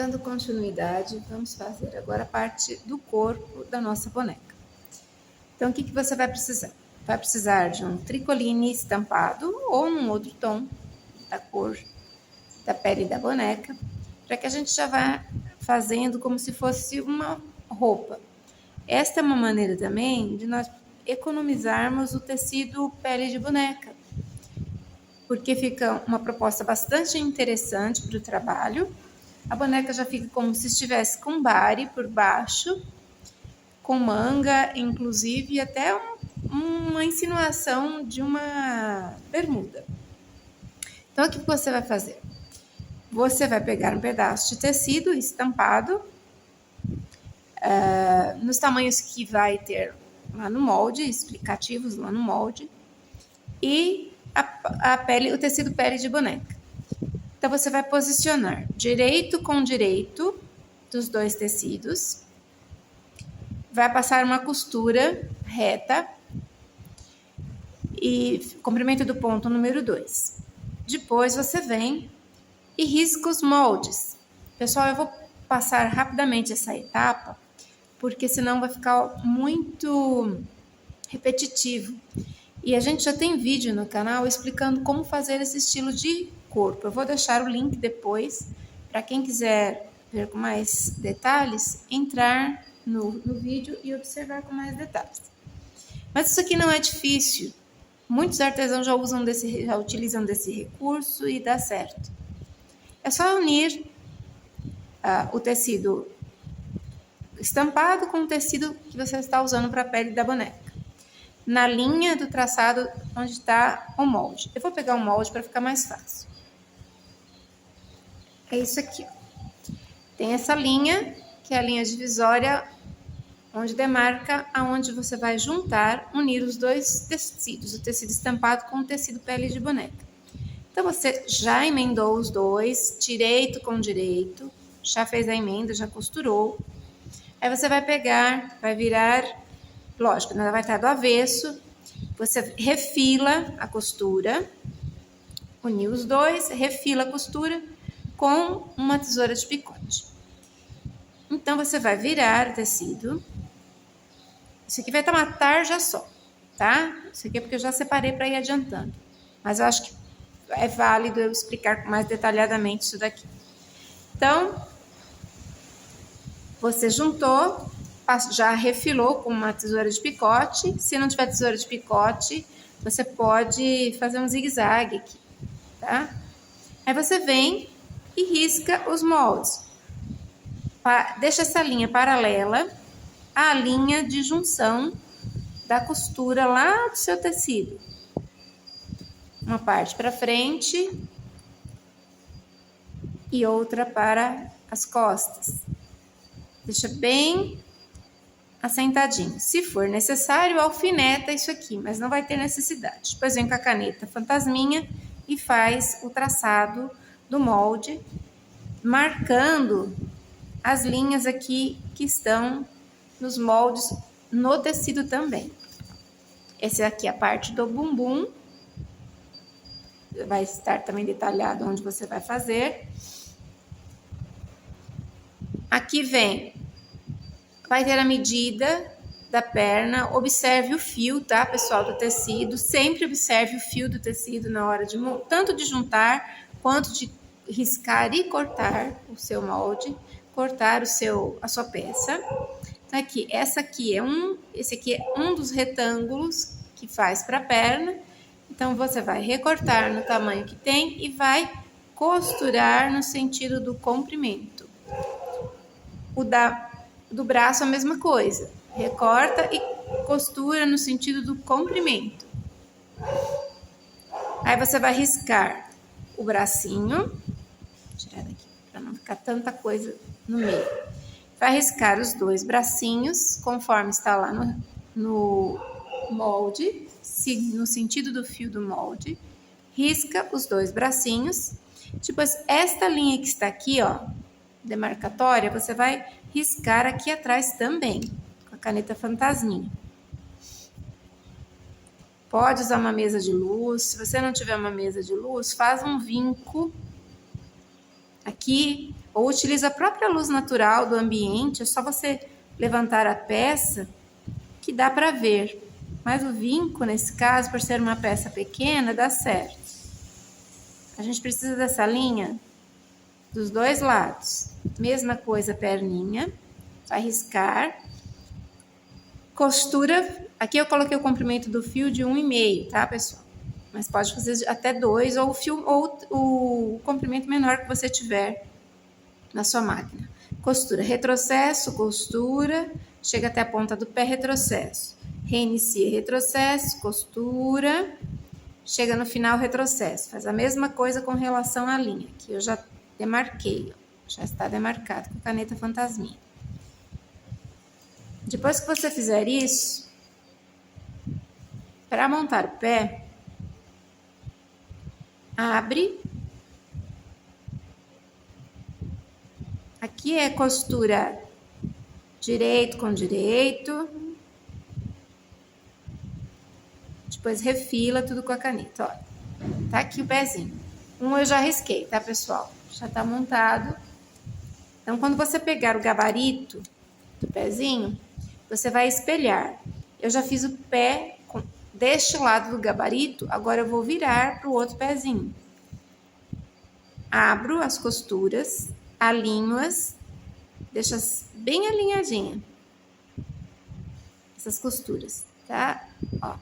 Dando continuidade, vamos fazer agora a parte do corpo da nossa boneca. Então, o que você vai precisar? Vai precisar de um tricoline estampado ou um outro tom da cor da pele da boneca, para que a gente já vá fazendo como se fosse uma roupa. Esta é uma maneira também de nós economizarmos o tecido pele de boneca, porque fica uma proposta bastante interessante para o trabalho. A boneca já fica como se estivesse com bari por baixo, com manga, inclusive, e até uma insinuação de uma bermuda. Então, o que você vai fazer? Você vai pegar um pedaço de tecido estampado, nos tamanhos que vai ter lá no molde, explicativos lá no molde, e a pele, o tecido pele de boneca. Então, você vai posicionar direito com direito dos dois tecidos, vai passar uma costura reta e comprimento do ponto número 2. Depois, você vem e risca os moldes. Pessoal, eu vou passar rapidamente essa etapa, porque senão vai ficar muito repetitivo. E a gente já tem vídeo no canal explicando como fazer esse estilo de corpo. Eu vou deixar o link depois, para quem quiser ver com mais detalhes, entrar no vídeo e observar com mais detalhes. Mas isso aqui não é difícil. Muitos artesãos já utilizam desse recurso e dá certo. É só unir o tecido estampado com o tecido que você está usando para a pele da boneca, na linha do traçado onde está o molde. Eu vou pegar o molde para ficar mais fácil. É isso aqui. Tem essa linha, que é a linha divisória, onde demarca aonde você vai unir os dois tecidos, o tecido estampado com o tecido pele de boneca. Então, você já emendou os dois, direito com direito, já fez a emenda, já costurou. Aí você vai pegar, vai virar, lógico, ela vai estar do avesso, você refila a costura, uniu os dois, refila a costura com uma tesoura de picote. Então, você vai virar o tecido. Isso aqui vai estar uma tarja só, tá? Isso aqui é porque eu já separei para ir adiantando. Mas eu acho que é válido eu explicar mais detalhadamente isso daqui. Então, você juntou, já refilou com uma tesoura de picote. Se não tiver tesoura de picote, você pode fazer um zigue-zague aqui, tá? Aí você vem e risca os moldes. Deixa essa linha paralela à linha de junção da costura lá do seu tecido. Uma parte para frente e outra para as costas. Deixa bem assentadinho. Se for necessário, alfineta isso aqui, mas não vai ter necessidade. Depois vem com a caneta fantasminha e faz o traçado do molde, marcando as linhas aqui que estão nos moldes, no tecido também. Essa aqui é a parte do bumbum. Vai estar também detalhado onde você vai fazer. Aqui vai ter a medida da perna. Observe o fio, tá, pessoal, do tecido. Sempre observe o fio do tecido na hora de tanto de juntar quanto de riscar e cortar o seu molde, cortar a sua peça. Então, aqui, esse aqui é um dos retângulos que faz para a perna. Então, você vai recortar no tamanho que tem e vai costurar no sentido do comprimento. O do braço, a mesma coisa. Recorta e costura no sentido do comprimento. Aí, você vai riscar o bracinho. Vou tirar daqui para não ficar tanta coisa no meio. Vai riscar os dois bracinhos, conforme está lá no molde, no sentido do fio do molde. Risca os dois bracinhos. Depois, esta linha que está aqui, ó, demarcatória, você vai riscar aqui atrás também, com a caneta fantasminha. Pode usar uma mesa de luz. Se você não tiver uma mesa de luz, faz um vinco aqui, ou utiliza a própria luz natural do ambiente, é só você levantar a peça que dá para ver. Mas o vinco, nesse caso, por ser uma peça pequena, dá certo. A gente precisa dessa linha dos dois lados. Mesma coisa, perninha. Vai riscar. Costura. Aqui eu coloquei o comprimento do fio de 1,5, tá, pessoal? Mas pode fazer até 2 ou o comprimento menor que você tiver na sua máquina. Costura, retrocesso, costura, chega até a ponta do pé, retrocesso. Reinicia, retrocesso, costura, chega no final, retrocesso. Faz a mesma coisa com relação à linha, que eu já demarquei, ó. Já está demarcado com a caneta fantasminha. Depois que você fizer isso, para montar o pé, abre. Aqui é costura direito com direito. Depois refila tudo com a caneta, ó. Tá aqui o pezinho. Eu já risquei, tá, pessoal? Já tá montado. Então, quando você pegar o gabarito do pezinho, você vai espelhar. Eu já fiz o pé deste lado do gabarito, agora eu vou virar pro outro pezinho. Abro as costuras, alinho-as, deixo bem alinhadinha. Essas costuras, tá? Ó,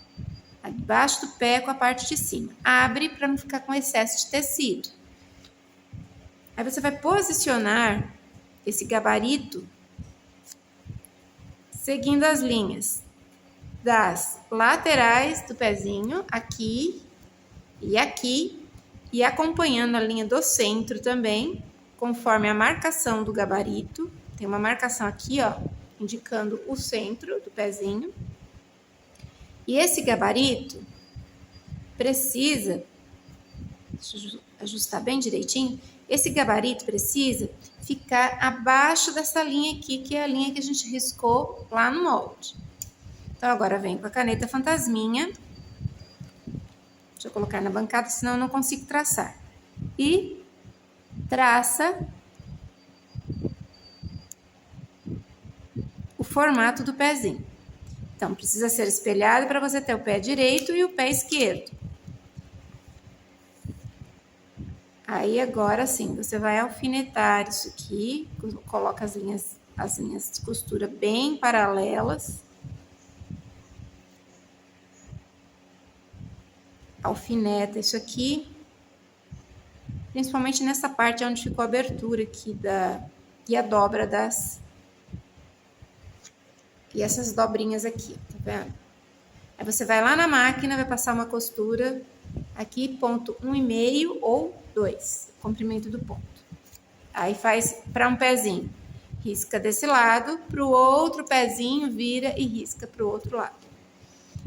abaixo do pé com a parte de cima. Abre para não ficar com excesso de tecido. Aí você vai posicionar esse gabarito seguindo as linhas das laterais do pezinho, aqui, e acompanhando a linha do centro também, conforme a marcação do gabarito. Tem uma marcação aqui, ó, indicando o centro do pezinho. E esse gabarito precisa, deixa eu ajustar bem direitinho, esse gabarito precisa ficar abaixo dessa linha aqui, que é a linha que a gente riscou lá no molde. Então, agora vem com a caneta fantasminha. Deixa eu colocar na bancada, senão eu não consigo traçar. E traça o formato do pezinho. Então, precisa ser espelhado para você ter o pé direito e o pé esquerdo. Aí, agora sim, você vai alfinetar isso aqui, coloca as linhas de costura bem paralelas. Alfineta isso aqui, principalmente nessa parte onde ficou a abertura aqui e a dobra e essas dobrinhas aqui, tá vendo? Aí você vai lá na máquina, vai passar uma costura aqui, ponto 1,5 ou 2, comprimento do ponto. Aí faz para um pezinho, risca desse lado, para o outro pezinho, vira e risca para o outro lado.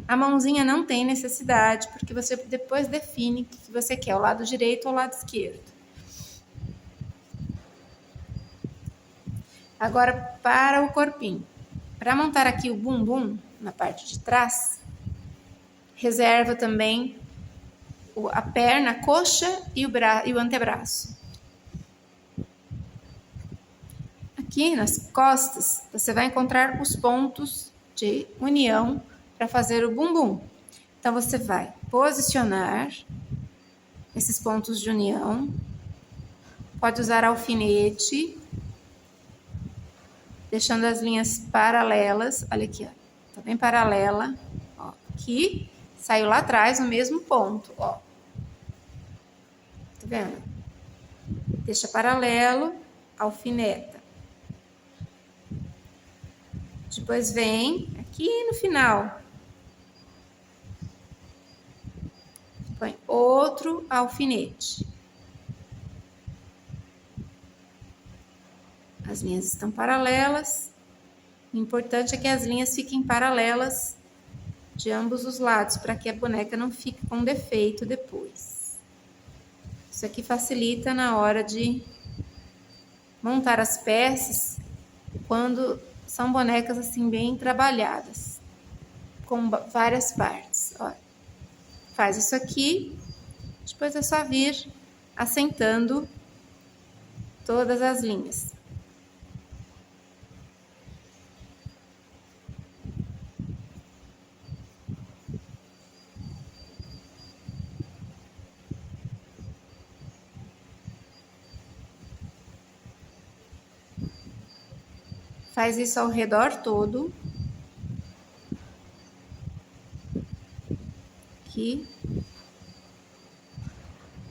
A mãozinha não tem necessidade, porque você depois define o que você quer, o lado direito ou o lado esquerdo. Agora, para o corpinho. Para montar aqui o bumbum, na parte de trás, reserva também a perna, a coxa e o antebraço. Aqui nas costas, você vai encontrar os pontos de união para fazer o bumbum. Então, você vai posicionar esses pontos de união. Pode usar alfinete, deixando as linhas paralelas. Olha aqui, ó. Tá bem paralela. Ó, aqui, saiu lá atrás o mesmo ponto, ó. Tá vendo? Deixa paralelo, alfineta. Depois vem aqui no final. Põe outro alfinete. As linhas estão paralelas. O importante é que as linhas fiquem paralelas de ambos os lados, para que a boneca não fique com defeito depois. Isso aqui facilita na hora de montar as peças, quando são bonecas assim bem trabalhadas, com várias partes. Olha, faz isso aqui, depois é só vir assentando todas as linhas. Faz isso ao redor todo. Aqui.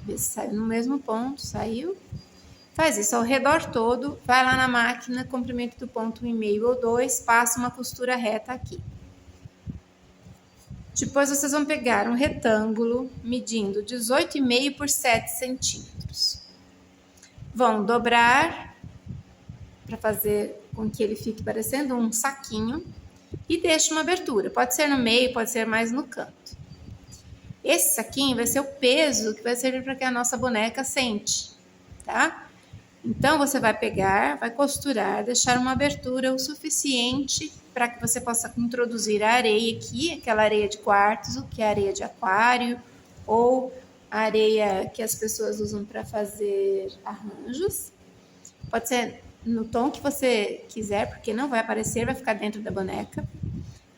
Vê se saiu no mesmo ponto, saiu. Faz isso ao redor todo, vai lá na máquina, comprimento do ponto 1,5 ou 2, passa uma costura reta aqui. Depois vocês vão pegar um retângulo medindo 18,5 por 7 centímetros. Vão dobrar para fazer com que ele fique parecendo um saquinho e deixa uma abertura. Pode ser no meio, pode ser mais no canto. Esse saquinho vai ser o peso que vai servir para que a nossa boneca sente, tá? Então, você vai pegar, vai costurar, deixar uma abertura o suficiente para que você possa introduzir a areia aqui, aquela areia de quartzo, que é areia de aquário, ou a areia que as pessoas usam para fazer arranjos. Pode ser no tom que você quiser, porque não vai aparecer, vai ficar dentro da boneca.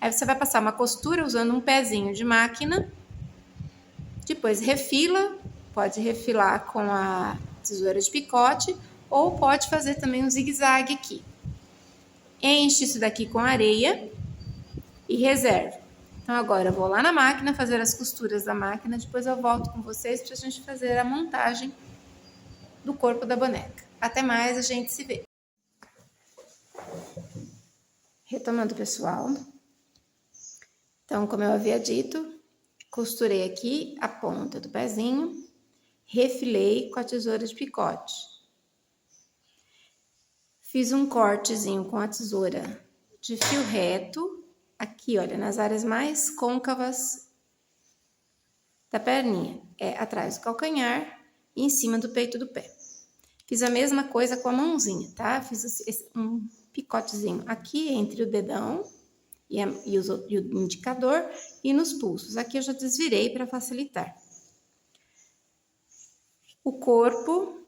Aí você vai passar uma costura usando um pezinho de máquina. Depois refila, pode refilar com a tesoura de picote ou pode fazer também um zigue-zague aqui. Enche isso daqui com areia e reserva. Então agora eu vou lá na máquina fazer as costuras da máquina, depois eu volto com vocês para a gente fazer a montagem do corpo da boneca. Até mais, a gente se vê. Retomando, pessoal. Então, como eu havia dito, costurei aqui a ponta do pezinho, refilei com a tesoura de picote. Fiz um cortezinho com a tesoura de fio reto, aqui, olha, nas áreas mais côncavas da perninha. É atrás do calcanhar e em cima do peito do pé. Fiz a mesma coisa com a mãozinha, tá? Fiz um picotezinho aqui entre o dedão e o indicador e nos pulsos. Aqui eu já desvirei para facilitar. O corpo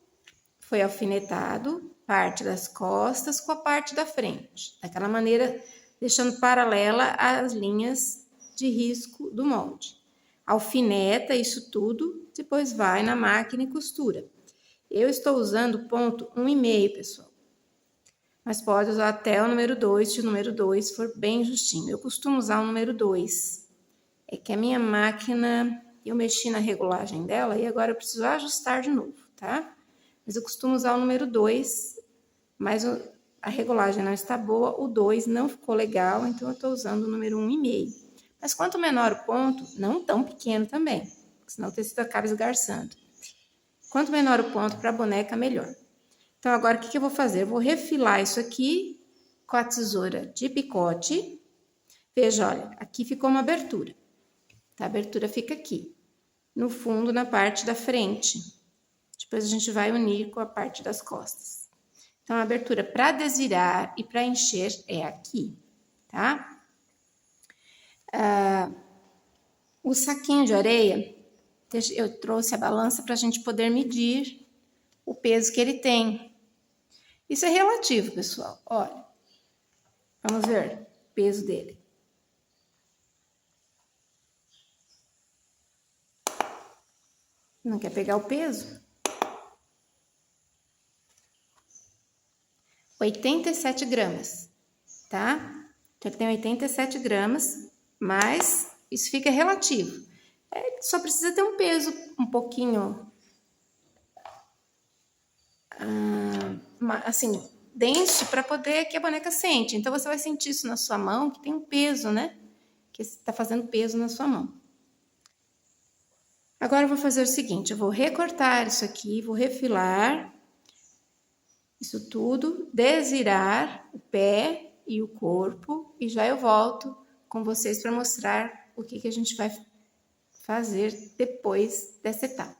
foi alfinetado, parte das costas com a parte da frente. Daquela maneira, deixando paralela as linhas de risco do molde. Alfineta isso tudo, depois vai na máquina e costura. Eu estou usando ponto 1,5, pessoal. Mas pode usar até o número 2, se o número 2 for bem justinho. Eu costumo usar o número 2. É que a minha máquina, eu mexi na regulagem dela e agora eu preciso ajustar de novo, tá? Mas eu costumo usar o número 2, mas a regulagem não está boa, o 2 não ficou legal, então eu estou usando o número 1,5. Mas quanto menor o ponto, não tão pequeno também, senão o tecido acaba esgarçando. Quanto menor o ponto para a boneca, melhor. Então, agora, o que eu vou fazer? Eu vou refilar isso aqui com a tesoura de picote. Veja, olha, aqui ficou uma abertura. Tá? A abertura fica aqui, no fundo, na parte da frente. Depois a gente vai unir com a parte das costas. Então, a abertura para desvirar e para encher é aqui, tá? O saquinho de areia, eu trouxe a balança para a gente poder medir o peso que ele tem. Isso é relativo, pessoal. Olha, vamos ver o peso dele. Não quer pegar o peso? 87 gramas, tá? Então, ele tem 87 gramas, mas isso fica relativo. Só precisa ter um peso um pouquinho assim, denso para poder que a boneca sente. Então, você vai sentir isso na sua mão, que tem um peso, né? Que está fazendo peso na sua mão. Agora, eu vou fazer o seguinte, eu vou recortar isso aqui, vou refilar isso tudo, desvirar o pé e o corpo, e já eu volto com vocês para mostrar o que a gente vai fazer depois dessa etapa.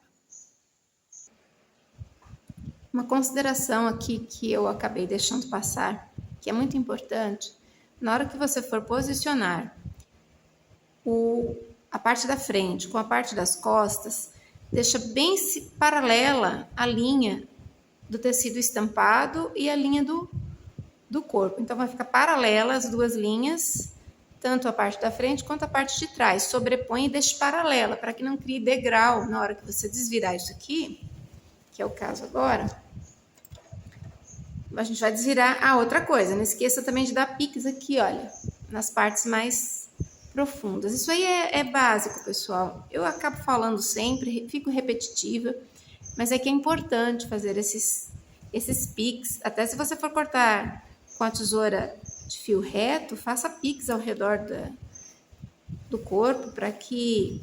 Uma consideração aqui que eu acabei deixando passar, que é muito importante, na hora que você for posicionar a parte da frente com a parte das costas, deixa bem paralela a linha do tecido estampado e a linha do corpo. Então, vai ficar paralela as duas linhas, tanto a parte da frente quanto a parte de trás. Sobrepõe e deixe paralela, para que não crie degrau na hora que você desvirar isso aqui, que é o caso agora. A gente vai desvirar a outra coisa. Não esqueça também de dar piques aqui, olha, nas partes mais profundas. Isso aí é básico, pessoal. Eu acabo falando sempre, fico repetitiva, mas é que é importante fazer esses piques. Até se você for cortar com a tesoura de fio reto, faça piques ao redor do corpo, para que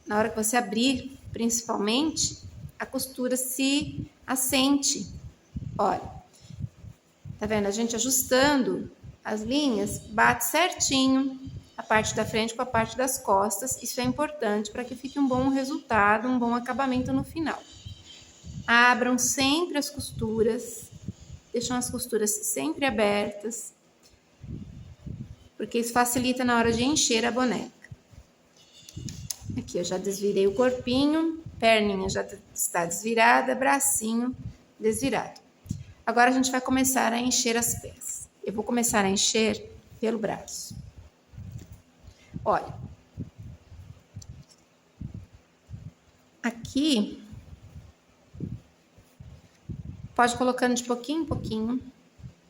na hora que você abrir, principalmente, a costura se assente. Olha. Tá vendo? A gente ajustando as linhas, bate certinho a parte da frente com a parte das costas. Isso é importante para que fique um bom resultado, um bom acabamento no final. Abram sempre as costuras, deixam as costuras sempre abertas, porque isso facilita na hora de encher a boneca. Aqui eu já desvirei o corpinho, perninha já está desvirada, bracinho desvirado. Agora a gente vai começar a encher as peças. Eu vou começar a encher pelo braço. Olha. Aqui, pode colocando de pouquinho em pouquinho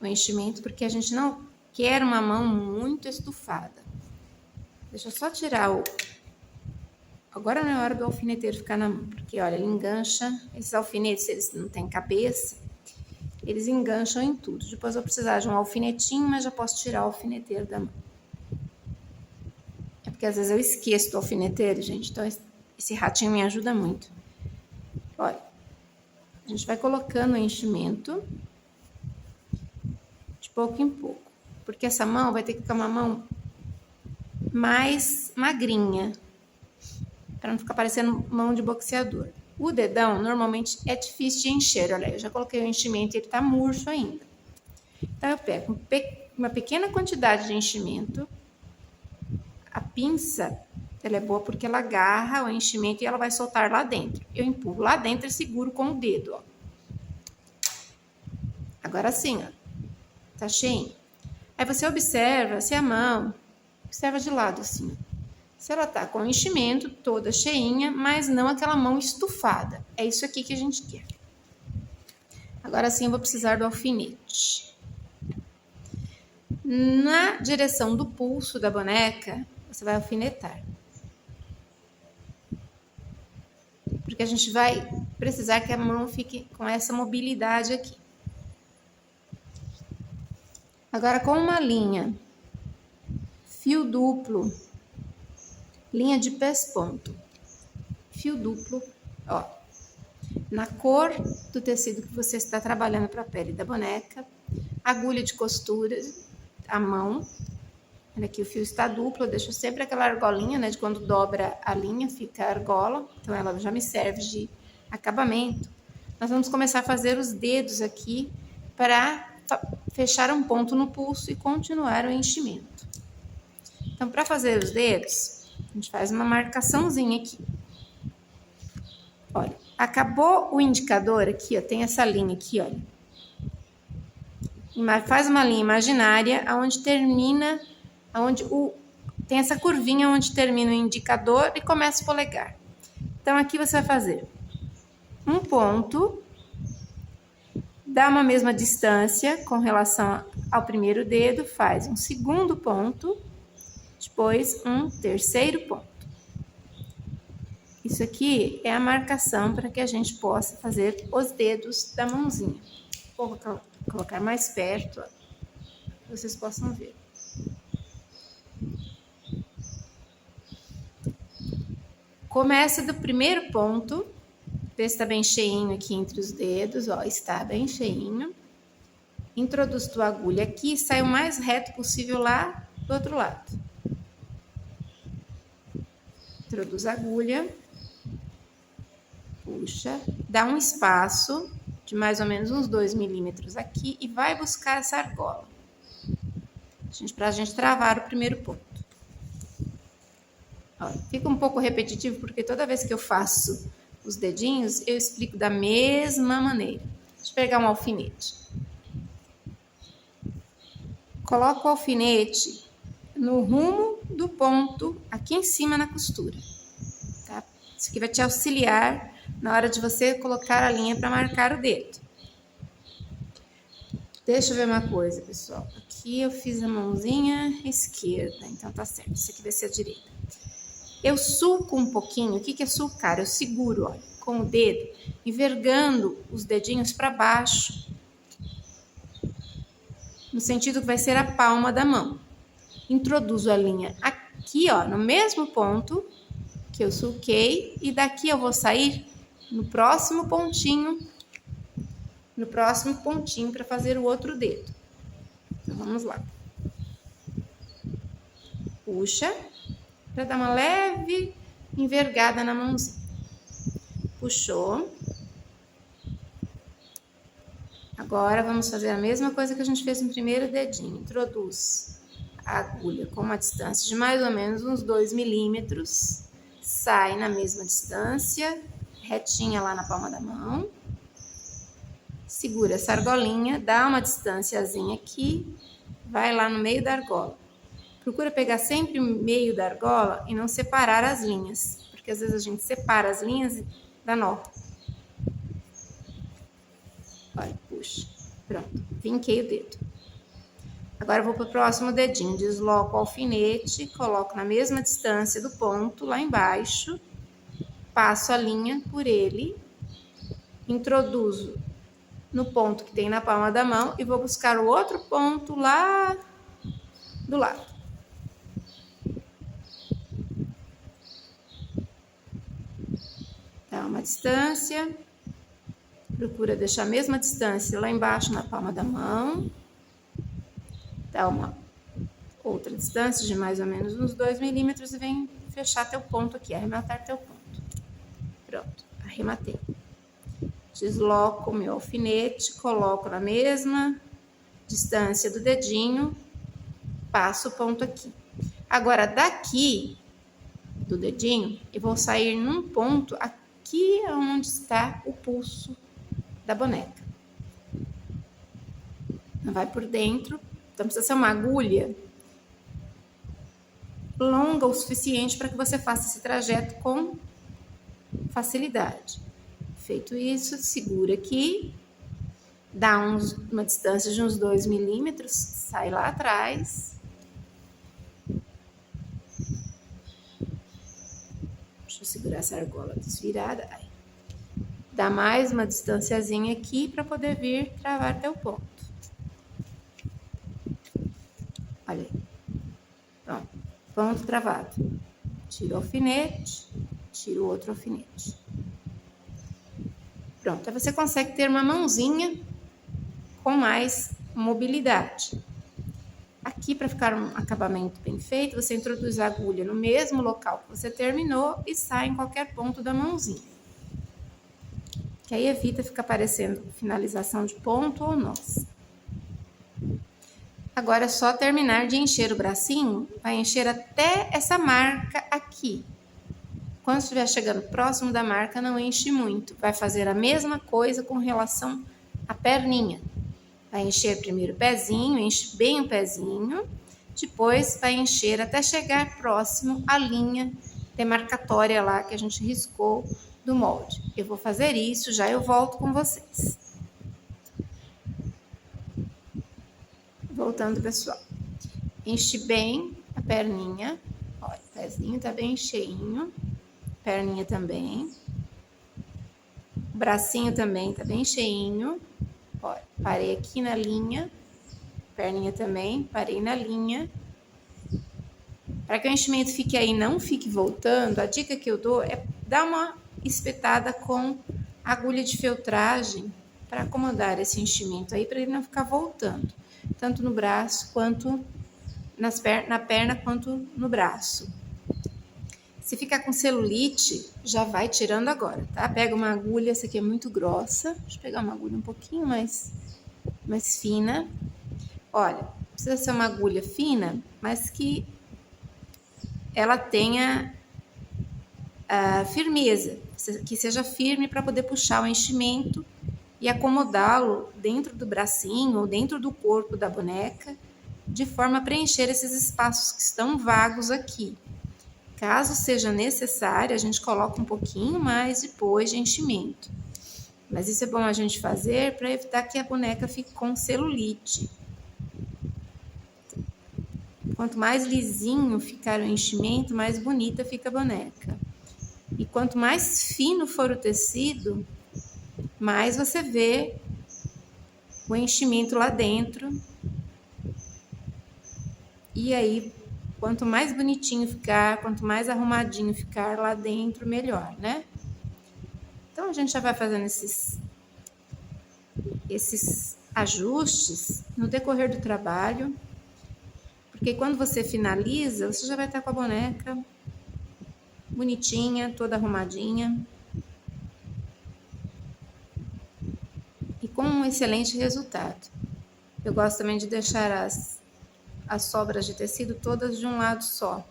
o enchimento, porque a gente não quer uma mão muito estufada. Deixa eu só tirar o... Agora não é hora do alfineteiro ficar na mão, porque olha, ele engancha. Esses alfinetes, eles não têm cabeça, eles engancham em tudo. Depois eu vou precisar de um alfinetinho, mas já posso tirar o alfineteiro da mão. É porque às vezes eu esqueço do alfineteiro, gente. Então esse ratinho me ajuda muito. Olha, a gente vai colocando o enchimento de pouco em pouco. Porque essa mão vai ter que ficar uma mão mais magrinha, para não ficar parecendo mão de boxeador. O dedão, normalmente, é difícil de encher. Olha, eu já coloquei o enchimento e ele tá murcho ainda. Então, eu pego uma pequena quantidade de enchimento. A pinça, ela é boa porque ela agarra o enchimento e ela vai soltar lá dentro. Eu empurro lá dentro e seguro com o dedo, ó. Agora sim, ó. Tá cheio. Aí você observa se a mão... Observa de lado, assim, ó. Se ela tá com o enchimento toda cheinha, mas não aquela mão estufada. É isso aqui que a gente quer. Agora sim eu vou precisar do alfinete. Na direção do pulso da boneca, você vai alfinetar. Porque a gente vai precisar que a mão fique com essa mobilidade aqui. Agora com uma linha, fio duplo, linha de pesponto, fio duplo, ó, na cor do tecido que você está trabalhando para a pele da boneca, agulha de costura, a mão, olha aqui o fio está duplo, eu deixo sempre aquela argolinha, né, de quando dobra a linha, fica a argola, então ela já me serve de acabamento. Nós vamos começar a fazer os dedos aqui para fechar um ponto no pulso e continuar o enchimento. Então, para fazer os dedos, a gente faz uma marcaçãozinha aqui. Olha, acabou o indicador aqui, ó, tem essa linha aqui, olha. Faz uma linha imaginária aonde termina, tem essa curvinha onde termina o indicador e começa o polegar. Então, aqui você vai fazer um ponto, dá uma mesma distância com relação ao primeiro dedo, faz um segundo ponto, depois um terceiro ponto. Isso aqui é a marcação para que a gente possa fazer os dedos da mãozinha. Vou colocar mais perto, ó, para vocês possam ver. Começa do primeiro ponto, vê se está bem cheinho aqui entre os dedos, ó, está bem cheinho. Introduz tua agulha aqui e sai o mais reto possível lá do outro lado. Introduz a agulha, puxa, dá um espaço de mais ou menos uns 2 milímetros aqui e vai buscar essa argola. Para a gente travar o primeiro ponto. Ó, fica um pouco repetitivo porque toda vez que eu faço os dedinhos, eu explico da mesma maneira. Deixa eu pegar um alfinete. Coloca o alfinete no rumo do ponto aqui em cima na costura, tá? Isso aqui vai te auxiliar na hora de você colocar a linha para marcar o dedo. Deixa eu ver uma coisa, pessoal. Aqui eu fiz a mãozinha esquerda, então tá certo. Isso aqui vai ser a direita. Eu sulco um pouquinho. O que é sulcar? Eu seguro, olha, com o dedo, envergando os dedinhos para baixo, no sentido que vai ser a palma da mão. Introduzo a linha aqui, ó, no mesmo ponto que eu sulquei, e daqui eu vou sair no próximo pontinho para fazer o outro dedo. Então, vamos lá. Puxa, para dar uma leve envergada na mãozinha. Puxou. Agora, vamos fazer a mesma coisa que a gente fez no primeiro dedinho. Introduz a agulha com uma distância de mais ou menos uns 2 milímetros. Sai na mesma distância, retinha lá na palma da mão. Segura essa argolinha, dá uma distânciazinha aqui, vai lá no meio da argola. Procura pegar sempre o meio da argola e não separar as linhas, porque às vezes a gente separa as linhas e dá nó. Olha, puxa. Pronto, vinquei o dedo. Agora eu vou para o próximo dedinho, desloco o alfinete, coloco na mesma distância do ponto, lá embaixo, passo a linha por ele, introduzo no ponto que tem na palma da mão e vou buscar o outro ponto lá do lado. Dá uma distância, procura deixar a mesma distância lá embaixo na palma da mão. Dá uma outra distância de mais ou menos uns 2 milímetros e vem fechar teu ponto aqui, arrematar teu ponto. Pronto, arrematei. Desloco o meu alfinete, coloco na mesma distância do dedinho, passo o ponto aqui. Agora, daqui do dedinho, eu vou sair num ponto aqui onde está o pulso da boneca. Não vai por dentro, então precisa ser uma agulha longa o suficiente para que você faça esse trajeto com facilidade. Feito isso, segura aqui, dá uma distância de uns 2 milímetros, sai lá atrás. Deixa eu segurar essa argola desvirada. Aí. Dá mais uma distanciazinha aqui para poder vir travar teu ponto. Olha aí. Pronto, ponto travado. Tira o alfinete, tira o outro alfinete. Pronto, aí você consegue ter uma mãozinha com mais mobilidade. Aqui, para ficar um acabamento bem feito, você introduz a agulha no mesmo local que você terminou e sai em qualquer ponto da mãozinha. Que aí evita ficar parecendo finalização de ponto ou nós. Agora é só terminar de encher o bracinho, vai encher até essa marca aqui. Quando estiver chegando próximo da marca, não enche muito. Vai fazer a mesma coisa com relação à perninha. Vai encher primeiro o pezinho, enche bem o pezinho. Depois vai encher até chegar próximo à linha demarcatória lá que a gente riscou do molde. Eu vou fazer isso, já eu volto com vocês. Voltando, pessoal. Enche bem a perninha. Olha, o pezinho tá bem cheinho. Perninha também. O bracinho também tá bem cheinho. Olha, parei aqui na linha. Perninha também, parei na linha. Para que o enchimento fique aí, não fique voltando, a dica que eu dou é dar uma espetada com agulha de feltragem para acomodar esse enchimento aí, para ele não ficar voltando, tanto no braço quanto na perna quanto no braço. Se ficar com celulite, já vai tirando agora, tá? Pega uma agulha, essa aqui é muito grossa. Deixa eu pegar uma agulha um pouquinho mais fina. Olha, precisa ser uma agulha fina, mas que ela tenha firmeza, que seja firme para poder puxar o enchimento e acomodá-lo dentro do bracinho ou dentro do corpo da boneca, de forma a preencher esses espaços que estão vagos aqui. Caso seja necessário, a gente coloca um pouquinho mais depois de enchimento. Mas isso é bom a gente fazer para evitar que a boneca fique com celulite. Quanto mais lisinho ficar o enchimento, mais bonita fica a boneca. E quanto mais fino for o tecido, mais você vê o enchimento lá dentro. E aí, quanto mais bonitinho ficar, quanto mais arrumadinho ficar lá dentro, melhor, né? Então, a gente já vai fazendo esses ajustes no decorrer do trabalho, porque quando você finaliza, você já vai estar com a boneca bonitinha, toda arrumadinha e com um excelente resultado. Eu gosto também de deixar as sobras de tecido todas de um lado só,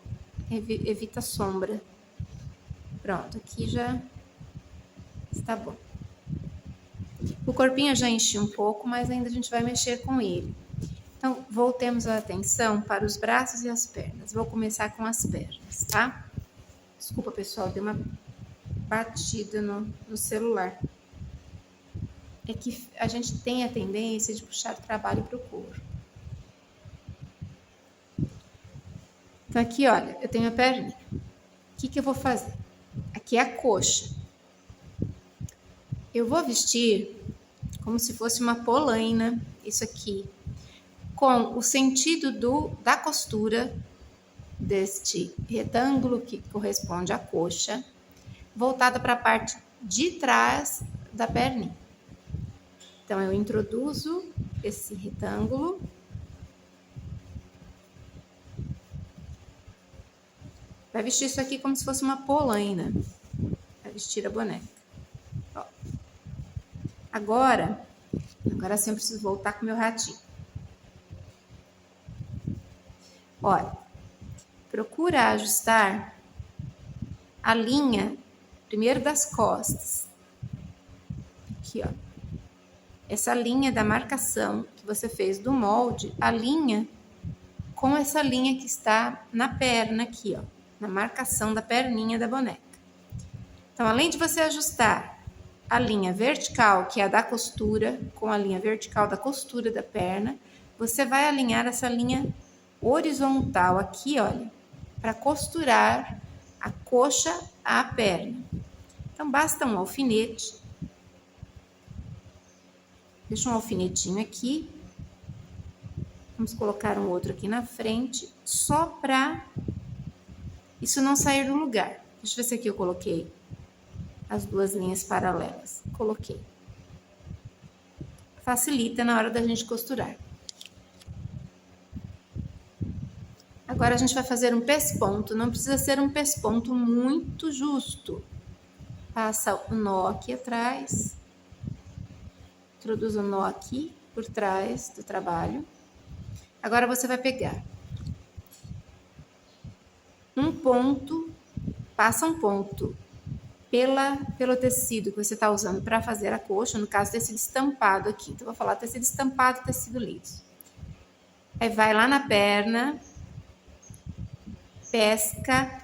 evita sombra. Pronto, aqui já está bom. O corpinho eu já enchi um pouco, mas ainda a gente vai mexer com ele. Então, voltemos a atenção para os braços e as pernas. Vou começar com as pernas, tá? Desculpa, pessoal, deu uma batida no celular. É que a gente tem a tendência de puxar o trabalho para o couro. Então, aqui, olha, eu tenho a perninha. O que eu vou fazer? Aqui é a coxa. Eu vou vestir como se fosse uma polaina, isso aqui, com o sentido da costura deste retângulo que corresponde à coxa, voltada para a parte de trás da perninha. Então, eu introduzo esse retângulo. Vai vestir isso aqui como se fosse uma polaina. Vai vestir a boneca. Ó. Agora sim eu preciso voltar com o meu ratinho. Olha, procura ajustar a linha primeiro das costas. Aqui, ó. Essa linha da marcação que você fez do molde, alinha com essa linha que está na perna aqui, ó, na marcação da perninha da boneca. Então, além de você ajustar a linha vertical, que é a da costura, com a linha vertical da costura da perna, você vai alinhar essa linha horizontal aqui, olha, para costurar a coxa à perna. Então, basta um alfinete. Deixa um alfinetinho aqui. Vamos colocar um outro aqui na frente, só para isso não sair do lugar. Deixa eu ver se aqui eu coloquei as duas linhas paralelas. Coloquei. Facilita na hora da gente costurar. Agora a gente vai fazer um pesponto. Não precisa ser um pesponto muito justo. Passa o nó aqui atrás. Introduz o nó aqui por trás do trabalho. Agora você vai pegar um ponto, passa um ponto pelo tecido que você está usando para fazer a coxa, no caso tecido estampado aqui. Então, eu vou falar tecido estampado, tecido liso. Aí vai lá na perna, pesca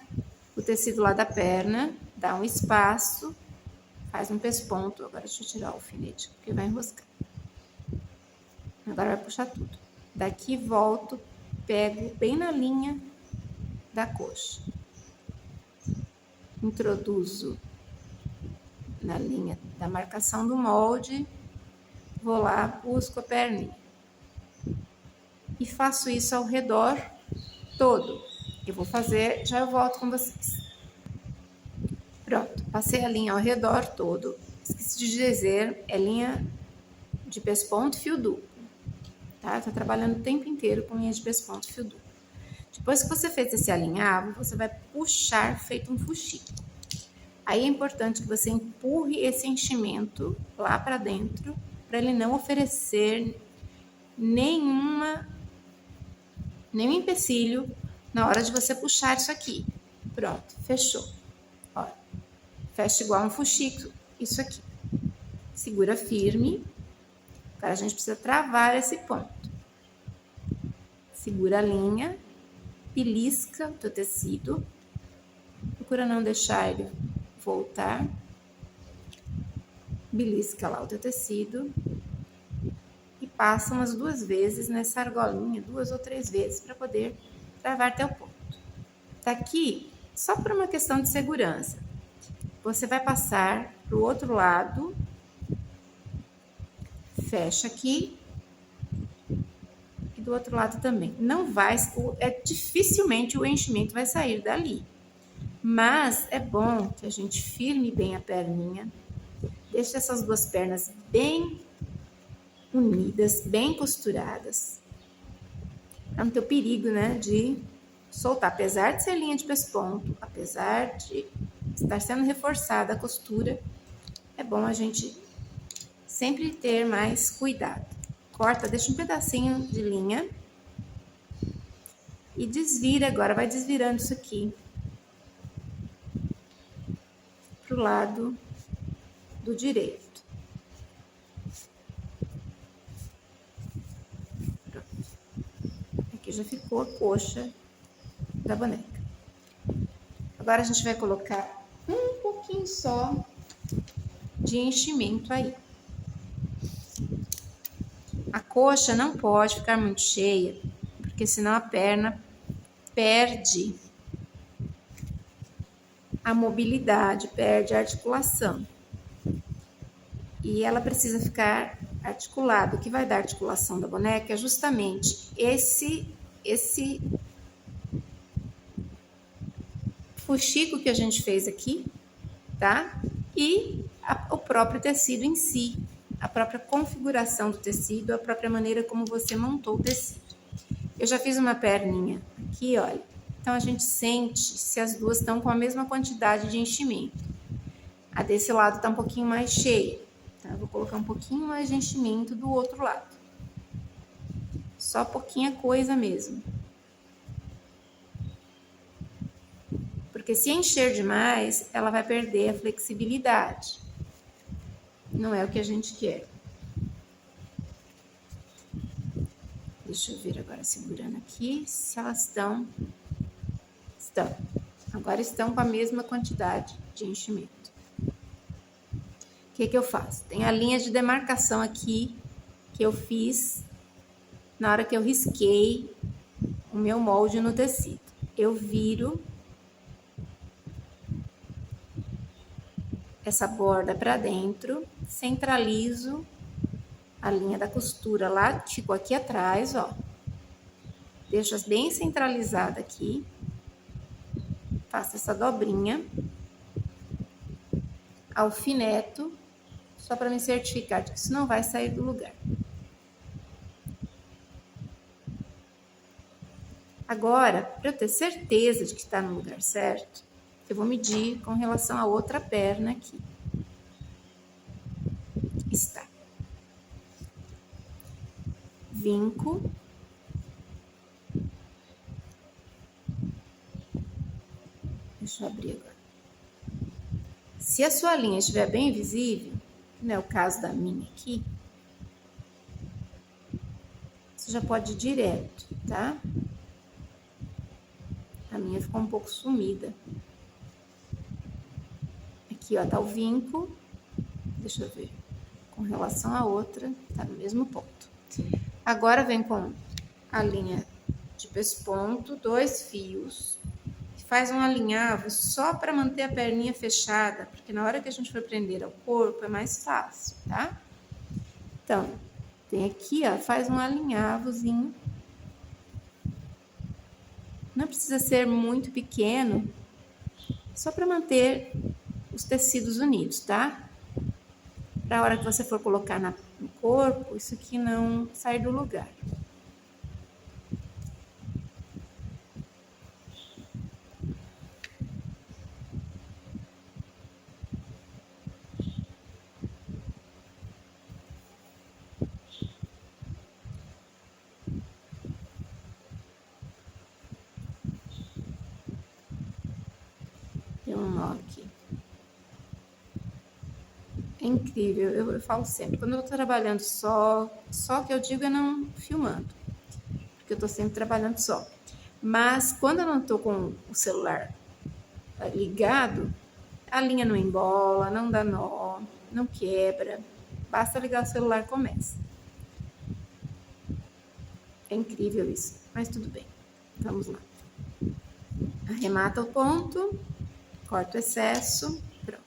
o tecido lá da perna, dá um espaço, faz um pesponto. Agora deixa eu tirar o alfinete, porque vai enroscar. Agora vai puxar tudo. Daqui volto, pego bem na linha da coxa. Introduzo na linha da marcação do molde, vou lá, busco a perninha. E faço isso ao redor todo. Eu vou fazer, já eu volto com vocês. Pronto, passei a linha ao redor todo. Esqueci de dizer, é linha de pesponto fio duplo. Tá? Tô trabalhando o tempo inteiro com linha de pesponto fio duplo. Depois que você fez esse alinhavo, você vai puxar feito um fuxico. Aí é importante que você empurre esse enchimento lá para dentro, para ele não oferecer nenhum empecilho na hora de você puxar isso aqui. Pronto, fechou. Ó, fecha igual um fuxico, isso aqui. Segura firme. Agora a gente precisa travar esse ponto. Segura a linha, belisca o teu tecido. Procura não deixar ele voltar. Belisca lá o teu tecido. E passa umas 2 vezes nessa argolinha, 2 ou 3 vezes, para poder travar teu ponto. Daqui, só por uma questão de segurança, você vai passar para o outro lado, fecha aqui e do outro lado também. Não vai, dificilmente o enchimento vai sair dali, mas é bom que a gente firme bem a perninha, deixe essas 2 pernas bem unidas, bem costuradas, para não ter o perigo, né, de soltar. Apesar de ser linha de pesponto, apesar de estar sendo reforçada a costura, é bom a gente sempre ter mais cuidado. Corta, deixa um pedacinho de linha e desvira agora, vai desvirando isso aqui pro lado do direito. Aqui já ficou a coxa da boneca. Agora a gente vai colocar um pouquinho só de enchimento aí. A coxa não pode ficar muito cheia, porque senão a perna perde a mobilidade, perde a articulação. E ela precisa ficar articulada. O que vai dar articulação da boneca é justamente esse fuxico que a gente fez aqui, tá? E o próprio tecido em si, a própria configuração do tecido, a própria maneira como você montou o tecido. Eu já fiz uma perninha aqui, olha. Então, a gente sente se as duas estão com a mesma quantidade de enchimento. A desse lado tá um pouquinho mais cheia, tá? Eu vou colocar um pouquinho mais de enchimento do outro lado. Só pouquinha coisa mesmo. Porque se encher demais, ela vai perder a flexibilidade. Não é o que a gente quer. Deixa eu ver agora, segurando aqui, se elas estão. Agora estão com a mesma quantidade de enchimento. O que eu faço? Tem a linha de demarcação aqui que eu fiz na hora que eu risquei o meu molde no tecido. Eu viro essa borda para dentro, centralizo a linha da costura lá, que ficou aqui atrás, ó. Deixo bem centralizada aqui. Faço essa dobrinha, alfineto, só para me certificar de que isso não vai sair do lugar. Agora, para eu ter certeza de que está no lugar certo, eu vou medir com relação à outra perna aqui. Está. Vinco. Deixa eu abrir agora. Se a sua linha estiver bem visível, que não é o caso da minha aqui, você já pode ir direto, tá? A minha ficou um pouco sumida. Aqui, ó, tá o vinco. Deixa eu ver. Com relação à outra, tá no mesmo ponto. Agora vem com a linha de pesponto, 2 fios. Faz um alinhavo só para manter a perninha fechada, porque na hora que a gente for prender ao corpo é mais fácil, tá? Então, tem aqui, ó, faz um alinhavozinho. Não precisa ser muito pequeno, só para manter os tecidos unidos, tá? Para a hora que você for colocar no corpo, isso aqui não sair do lugar. Tem um nó aqui. Em incrível. Eu falo sempre, quando eu tô trabalhando só que eu digo é não filmando, porque eu tô sempre trabalhando só. Mas quando eu não tô com o celular ligado, a linha não embola, não dá nó, não quebra. Basta ligar o celular e começa. É incrível isso, mas tudo bem. Vamos lá. Arremata o ponto, corta o excesso, pronto.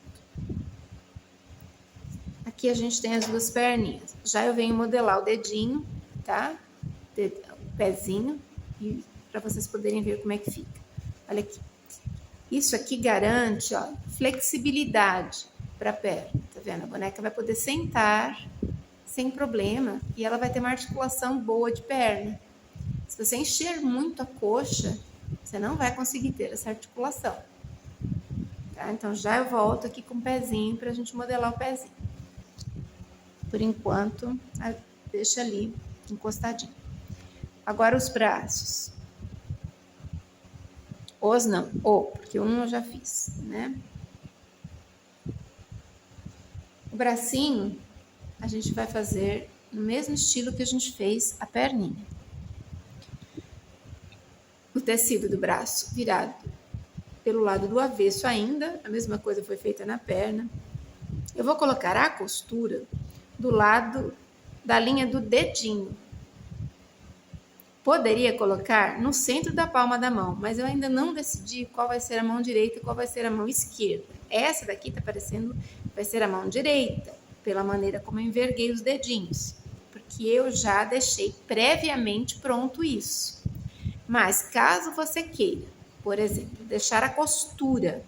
Aqui a gente tem as duas perninhas. Já eu venho modelar o dedinho, tá? O pezinho, e para vocês poderem ver como é que fica. Olha aqui. Isso aqui garante, ó, flexibilidade para a perna. Tá vendo? A boneca vai poder sentar sem problema e ela vai ter uma articulação boa de perna. Se você encher muito a coxa, você não vai conseguir ter essa articulação. Tá? Então já eu volto aqui com o pezinho para a gente modelar o pezinho. Por enquanto, deixa ali encostadinho. Agora os braços. Os não, porque um eu já fiz, né? O bracinho, a gente vai fazer no mesmo estilo que a gente fez a perninha. O tecido do braço virado pelo lado do avesso ainda, a mesma coisa foi feita na perna. Eu vou colocar a costura do lado da linha do dedinho. Poderia colocar no centro da palma da mão, mas eu ainda não decidi qual vai ser a mão direita e qual vai ser a mão esquerda. Essa daqui tá parecendo vai ser a mão direita, pela maneira como eu enverguei os dedinhos, porque eu já deixei previamente pronto isso. Mas caso você queira, por exemplo, deixar a costura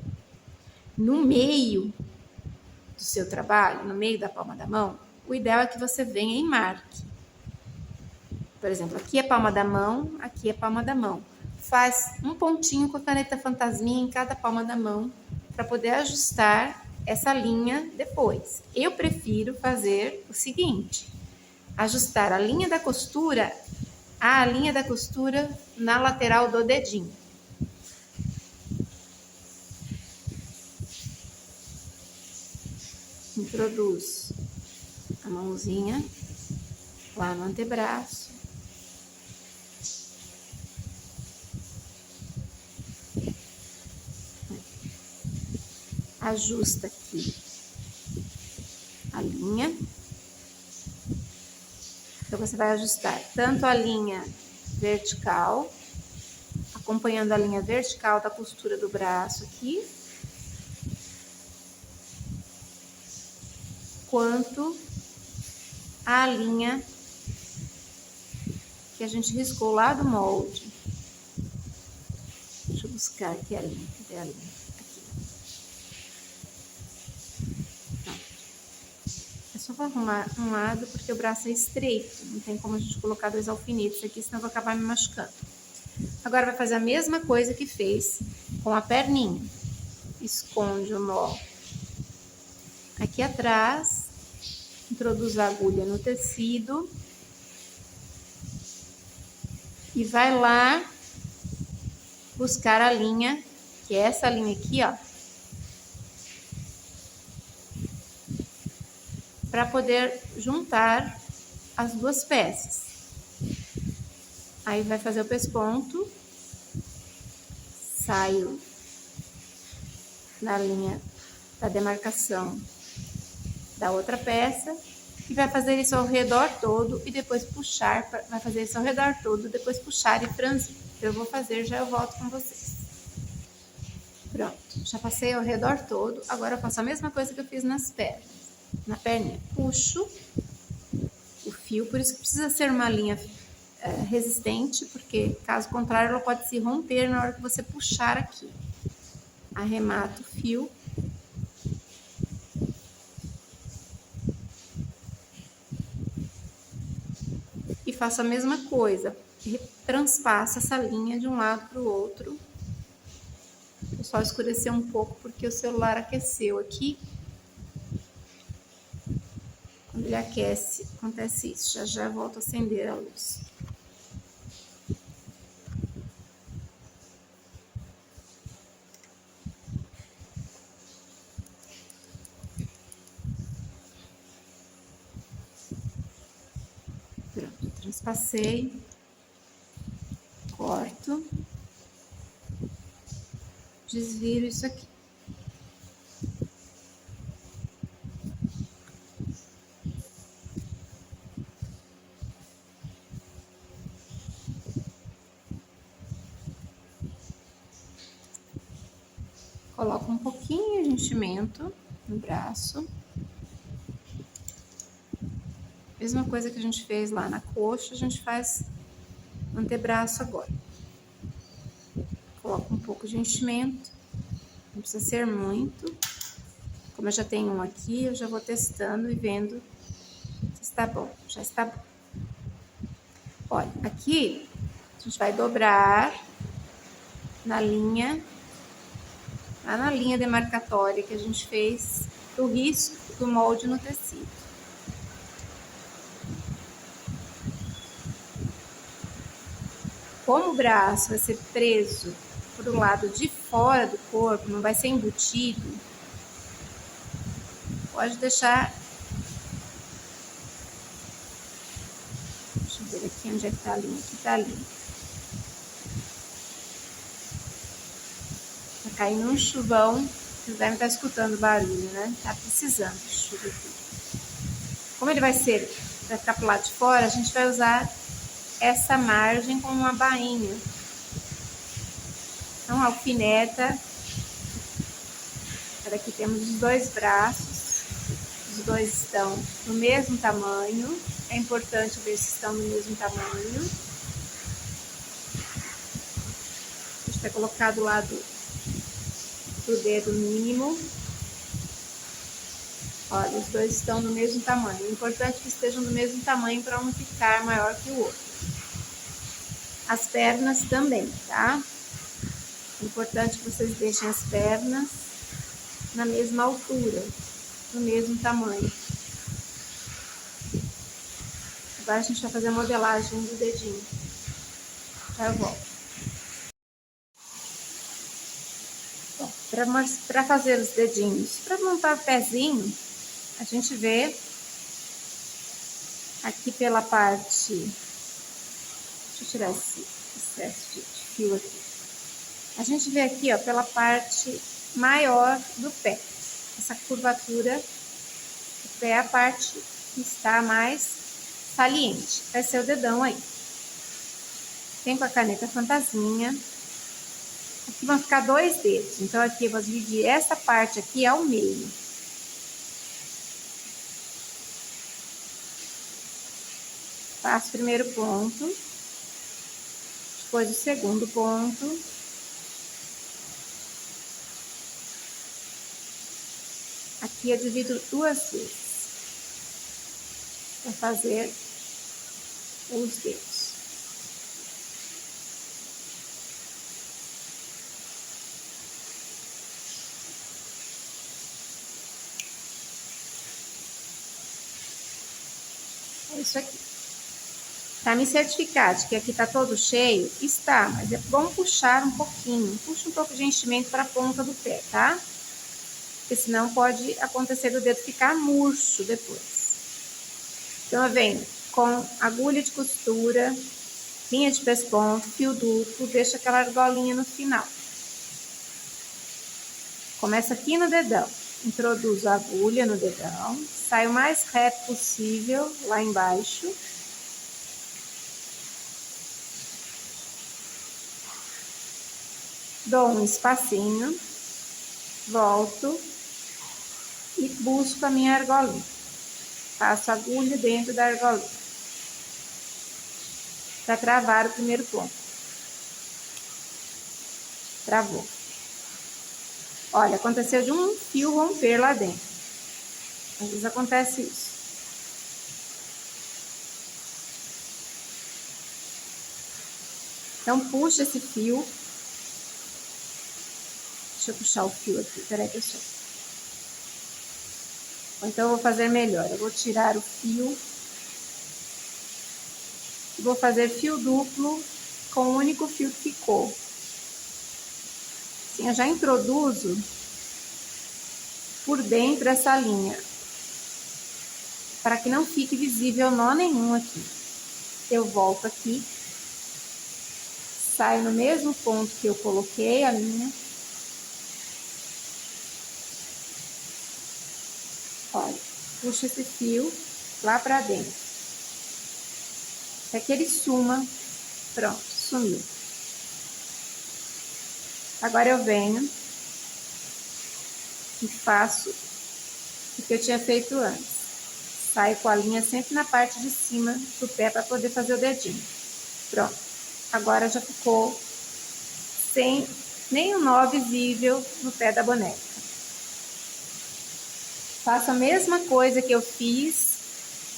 no meio do seu trabalho, no meio da palma da mão, o ideal é que você venha e marque. Por exemplo, aqui é palma da mão, aqui é palma da mão. Faz um pontinho com a caneta fantasminha em cada palma da mão para poder ajustar essa linha depois. Eu prefiro fazer o seguinte: ajustar a linha da costura à linha da costura na lateral do dedinho. Introduz a mãozinha lá no antebraço. Ajusta aqui a linha. Então, você vai ajustar tanto a linha vertical, acompanhando a linha vertical da costura do braço aqui, quanto a linha que a gente riscou lá do molde. Deixa eu buscar aqui a linha, cadê a linha? Só vou arrumar um lado porque o braço é estreito, não tem como a gente colocar 2 alfinetes aqui, senão eu vou acabar me machucando. Agora vai fazer a mesma coisa que fez com a perninha. Esconde o nó aqui atrás, introduz a agulha no tecido e vai lá buscar a linha, que é essa linha aqui, ó, para poder juntar as duas peças. Aí vai fazer o pesponto, saio na linha da demarcação da outra peça e vai fazer isso ao redor todo e depois puxar, vai fazer isso ao redor todo, depois puxar e franzir. Eu vou fazer, já eu volto com vocês. Pronto, já passei ao redor todo, agora eu faço a mesma coisa que eu fiz nas pernas. Na perninha, puxo o fio, por isso que precisa ser uma linha resistente, porque caso contrário ela pode se romper na hora que você puxar aqui. Arremato o fio. E faço a mesma coisa, transpasso essa linha de um lado para o outro. Vou só escurecer um pouco porque o celular aqueceu aqui. Quando ele aquece, acontece isso. Já já volto a acender a luz. Transpassei, corto, desviro isso aqui. Coloco um pouquinho de enchimento no braço. Mesma coisa que a gente fez lá na coxa, a gente faz no antebraço agora. Coloco um pouco de enchimento, não precisa ser muito. Como eu já tenho um aqui, eu já vou testando e vendo se está bom. Já está bom. Olha, aqui a gente vai dobrar na linha, lá na linha demarcatória que a gente fez do risco do molde no tecido. Como o braço vai ser preso pro lado de fora do corpo, não vai ser embutido, pode deixar. Deixa eu ver aqui onde é que tá a linha. Aqui tá a linha. Tá caindo um chuvão. Vocês devem estar escutando o barulho, né? Tá precisando de chuva aqui. Como ele vai ficar pro lado de fora, a gente vai usar essa margem como uma bainha. Então, alfineta. Aqui temos os dois braços. Os dois estão no mesmo tamanho. É importante ver se estão no mesmo tamanho. A gente vai colocar do lado do dedo mínimo. Olha, os dois estão do mesmo tamanho. É importante que estejam do mesmo tamanho para um ficar maior que o outro. As pernas também, tá? É importante que vocês deixem as pernas na mesma altura, do mesmo tamanho. Agora a gente vai fazer a modelagem do dedinho. Já eu volto. Para fazer os dedinhos, para montar o pezinho, a gente vê aqui pela parte. Deixa eu tirar esse excesso de fio aqui. A gente vê aqui, ó, pela parte maior do pé. Essa curvatura do pé é a parte que está mais saliente. Vai ser o dedão aí. Vem com a caneta fantasminha. Aqui vão ficar dois dedos. Então, aqui eu vou dividir essa parte aqui ao meio. Faço o primeiro ponto. Depois o segundo ponto. Aqui eu divido duas vezes. Para fazer os dedos. É isso aqui. Para me certificar de que aqui tá todo cheio, está, mas é bom puxar um pouquinho. Puxa um pouco de enchimento para a ponta do pé, tá? Porque senão pode acontecer do dedo ficar murcho depois. Então, eu venho com agulha de costura, linha de pesponto, fio duplo, deixo aquela argolinha no final. Começa aqui no dedão. Introduzo a agulha no dedão, saio o mais reto possível lá embaixo. Dou um espacinho, volto e busco a minha argolinha. Passo a agulha dentro da argolinha para travar o primeiro ponto. Travou. Olha, aconteceu de um fio romper lá dentro. Às vezes acontece isso. Então, puxa esse fio. Deixa eu puxar o fio aqui. Peraí, pessoal. Então, eu vou fazer melhor. Eu vou tirar o fio. E vou fazer fio duplo com o único fio que ficou. Assim, eu já introduzo por dentro essa linha. Para que não fique visível nó nenhum aqui. eu volto aqui, saio no mesmo ponto que eu coloquei a linha. Olha, puxo esse fio lá pra dentro. Até que ele suma. Pronto, sumiu. Agora eu venho e faço o que eu tinha feito antes. Saio com a linha sempre na parte de cima do pé para poder fazer o dedinho. Pronto. Agora já ficou sem nenhum nó visível no pé da boneca. Faço a mesma coisa que eu fiz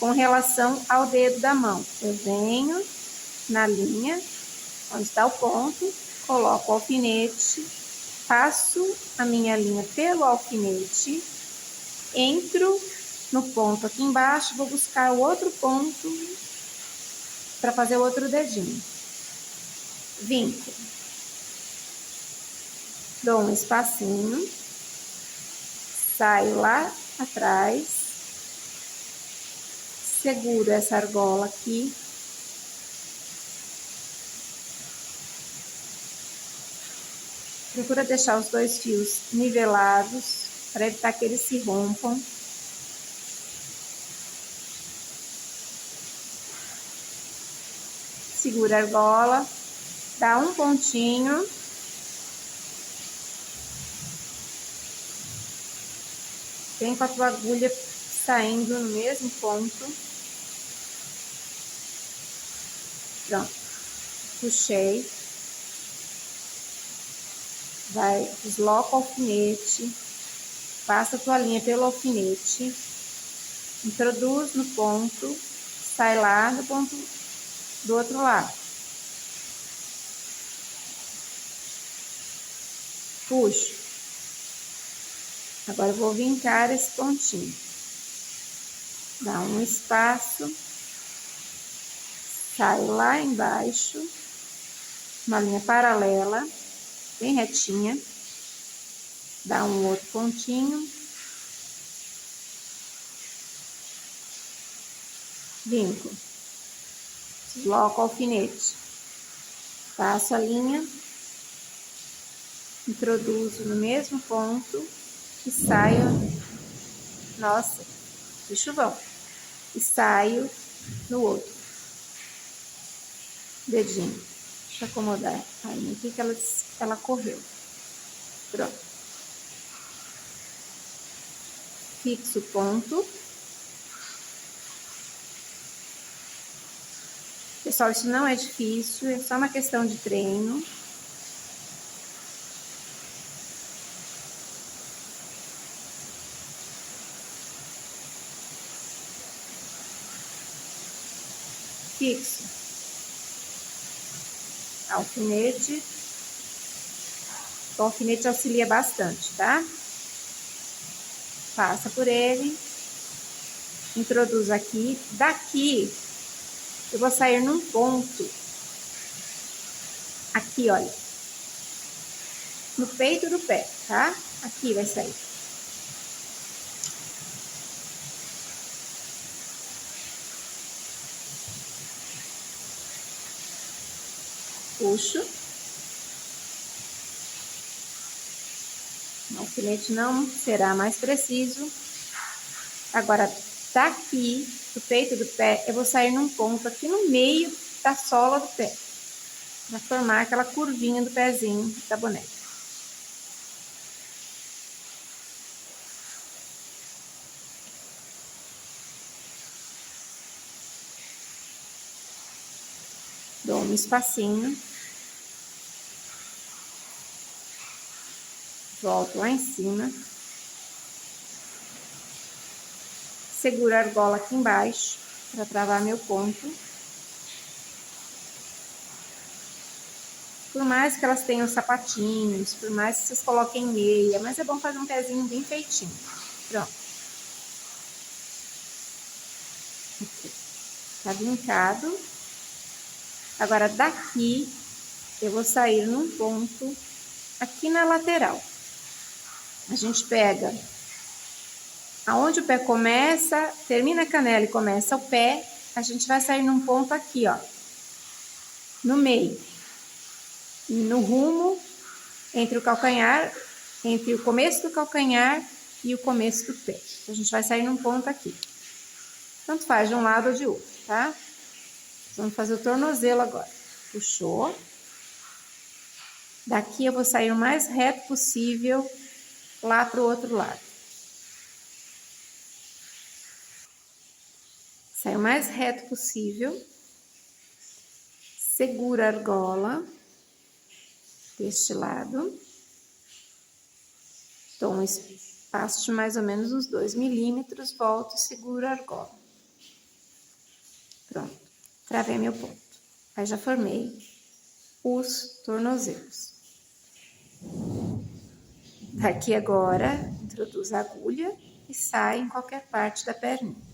com relação ao dedo da mão. Eu venho na linha, onde está o ponto, coloco o alfinete, passo a minha linha pelo alfinete, entro no ponto aqui embaixo, vou buscar o outro ponto para fazer o outro dedinho. Vinco. Dou um espacinho, saio lá atrás, seguro essa argola aqui. Procura deixar os dois fios nivelados, para evitar que eles se rompam. Segura a argola, dá um pontinho. Vem com a tua agulha saindo no mesmo ponto. Pronto. Puxei. Vai, desloca o alfinete. Passa a tua linha pelo alfinete. Introduz no ponto. Sai lá do ponto do outro lado. Puxo. Agora eu vou vincar esse pontinho. Dá um espaço. Sai lá embaixo. Uma linha paralela, bem retinha. Dá um outro pontinho. Vinco. Desloco o alfinete. Passo a linha. Introduzo no mesmo ponto. E saio, nossa, que chuvão, e saio no outro dedinho. Deixa eu acomodar a linha aqui que ela correu. Pronto. Fixo o ponto. Pessoal, isso não é difícil, é só uma questão de treino. Fixo. Alfinete. O alfinete auxilia bastante, tá? Passa por ele. Introduz aqui. Daqui, eu vou sair num ponto. Aqui, olha. No peito do pé, tá? Aqui vai sair. Puxo. O alfinete não será mais preciso. Agora, daqui, do peito do pé, eu vou sair num ponto aqui no meio da sola do pé. Pra formar aquela curvinha do pezinho da boneca. Dou um espacinho. Volto lá em cima. Seguro a argola aqui embaixo para travar meu ponto. Por mais que elas tenham sapatinhos, por mais que vocês coloquem meia, mas é bom fazer um pezinho bem feitinho. Pronto. Aqui. Tá vincado. Agora daqui eu vou sair num ponto aqui na lateral. A gente pega aonde o pé começa, termina a canela e começa o pé, a gente vai sair num ponto aqui, ó, no meio, no rumo entre o calcanhar, entre o começo do calcanhar e o começo do pé. Então, a gente vai sair num ponto aqui. Tanto faz de um lado ou de outro, tá? Vamos fazer o tornozelo agora. Puxou. Daqui eu vou sair o mais reto possível lá pro outro lado. Sai o mais reto possível. Segura a argola deste lado. Dou um espaço de mais ou menos uns 2 milímetros, volto e seguro a argola. Pronto, travei meu ponto. Aí já formei os tornozelos. Daqui agora, introduz a agulha e sai em qualquer parte da perninha.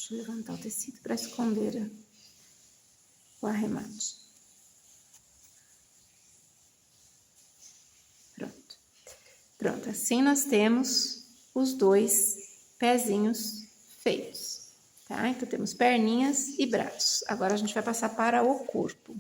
Deixa eu levantar o tecido para esconder o arremate. Pronto. Pronto, assim nós temos os 2 pezinhos feitos, tá? Então, temos perninhas e braços. Agora, a gente vai passar para o corpo.